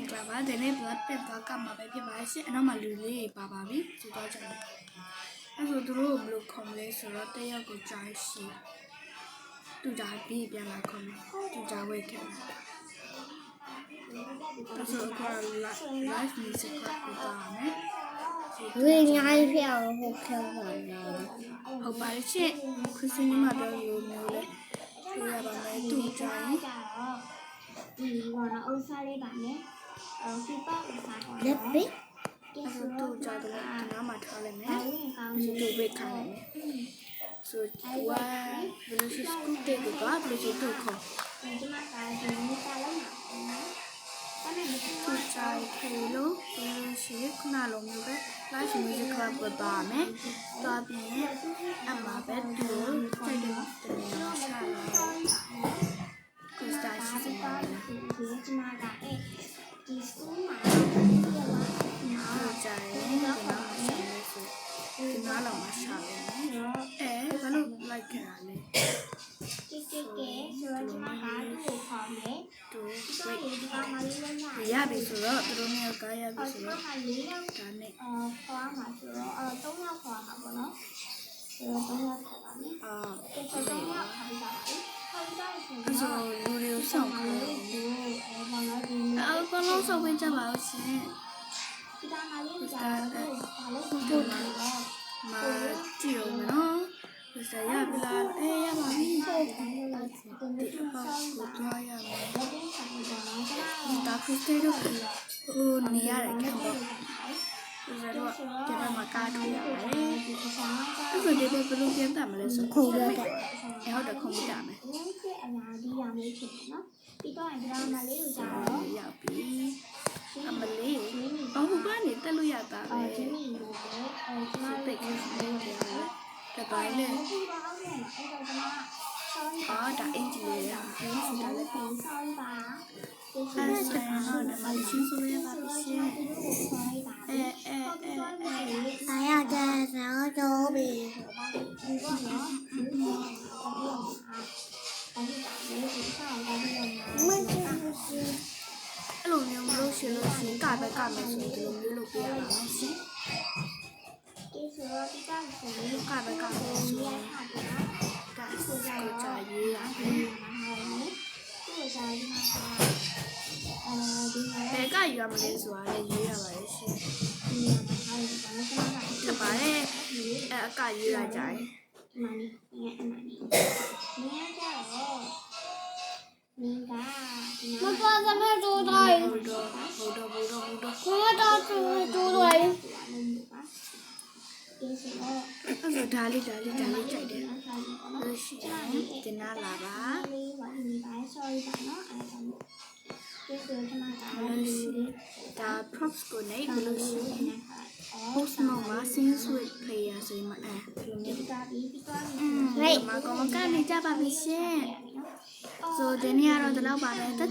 ကလာပါဒီနေ့ဘတ်တက်သွားကမှာပဲဖြစ်ပါရှင်အနောက်မှာလူလေးပါပါပြီဆိုတော့ကျွန်တော်အဲ့ဆိုသူတို့ဘယ်လိုခေါ်မလဲဆိုတော့တယောက်ကိုကြားရှိသူဒါပြီးပြန်လာခေါ်မယ်သူဒါဝိတ်ခဲ့အဲ့ဆိုတော့ live music ကိုတာမယ်ဝေငိုင်းပြောင်းဟုတ်ခဲ့ပါလားဟုတ်ပါရှင်ခရစ်စတီမှာပြောလို့မျိုးလဲပြောရပါမယ်သူကြားဒီကတော့အုပ်စားလေးပါနဲ့ဒီပေါ့ဥစားပေါ်လက်ပိတ်အဲ့ဆိုသူကြားတယ်ဒီနားမှာထားလိုက်မယ်ဒီသူဝိတ်ခိုင်းလိုက်မယ်ဆိုတော့ဘယ်လိုရှိစကူတေကိုပါဘယ်လိုရှိသူခေါ်ဒီမှာကဒီနေ့တာလုံးပါသူကြားခေလို့ဘယ်လိုရှိခုနလိုမျိုးပဲ live music club ကိုပါမယ်သွားပြီးအမှာပဲသူစိတ်တယ်တင်ရချလာခရစ်စတာရှိစမှာဒီမှာကဒီစကူးမှာသူကြားရင်ဒီနားမှာရှာလို့ဆိုဒီနားလောက်မှာရှာလို့ဘာလို့ like ခဲ့တာလဲကေဆိုတော့ဒီမှာကသူ့ကိုခေါ်မယ်သူဝိတ်ဒီကောင်မလေးလည်းရပြီဆိုတော့သူတို့မျိုးကားရပြီဆိုတော့ဒါနဲ့ခေါ်မှာဆိုတော့3ယောက်ခေါ်မှာပေါ့နော်ဆိုတော့3ယောက်ခေါ်ပါမယ်ကေဆိုတော့3ယောက်ခေါ်ပြီးပါပြီခေါ်ပြီးတော့ဆိုလူတွေကိုစောင့်ခိုင်းဘာလို့စောင့်ပေးကြပါဦးရှင်ဒီကောင်မလေးကဘာလို့ပို့မှာမကြည့်အောင်နော်ဆရာပြလာရပါပြီဟုတ်တယ်ဒီပေါ့ကိုသွားရမယ်ဒါခရစ်စတီတို့ဟိုနေရတယ်ခင်ဗျာဒီတော့ဒီဘက်မှာကားထုတ်ရပါတယ်အဲ့ဆိုဒီဘက်ဘယ်လိုပြန်တတ်မလဲဆိုခုံရတဲ့ဟုတ်တယ်ခုံပြမယ်ဒီအရာဒီရောင်လေးဖြစ်တယ်နော်ပြီးတော့ဒီကောင်မလေးကိုကြာတော့ရောက်ပြီအမလေးဘာဟုတ်ကနေတက်လို့ရတာပဲဒီလိုပဲကျွန်မပိတ်နေတယ်တပိုင်းနဲ့ဒါအင်ဂျီလေးရဒီစတာလေးပြင်ဆောင်းပါအဲ့ဒါကတော့ဒီမှာရှင်းဆိုရပါပြီရှင်အားရတဲ့ဆောင်းတော့ပြီအဲ့လိုမျိုးမလို့ရှင်လို့ရှင်ကပဲကမယ်ဆိုဒီလိုမျိုးလုပ်ပြရတာရှင်ဒီဆိုတော့ဒီကဆိုရင်ကပဲကမယ်ဆိုရတာဒါဆိုတော့ကြာရေးရတယ်ဒီကြာရေးမှာဒီဘယ်ကယူရမလဲဆိုတာလည်းရေးရပါတယ်ရှင်ဒီတပါတယ်အကရေးရကြတယ်မနီငါအမနီငါကြတော့မင်းကမပေါ်စမဲ့တိုးတိုင်းဟုတ်တော့ကိုရတော့တိုးတိုင်းဒီဆိုတော့အဲ့ဆိုဒါလေးကြိုက်တယ်လို့ရှိရင်တင်လာပါလေးပါဒီပိုင်း sorry ပါနော်အဲ့ဒါမျိုးဒီဆိုကျွန်မကဒါ props ကိုနေဘလို့ရှိရင် post မှာ sing sweet player ဆိုရင်ဒီလိုမျိုးဟေးမကောင်ကနေကြပါပြီရှင်ဆိုဒီနေ့ကတော့ဒီလောက်ပါပဲတတ်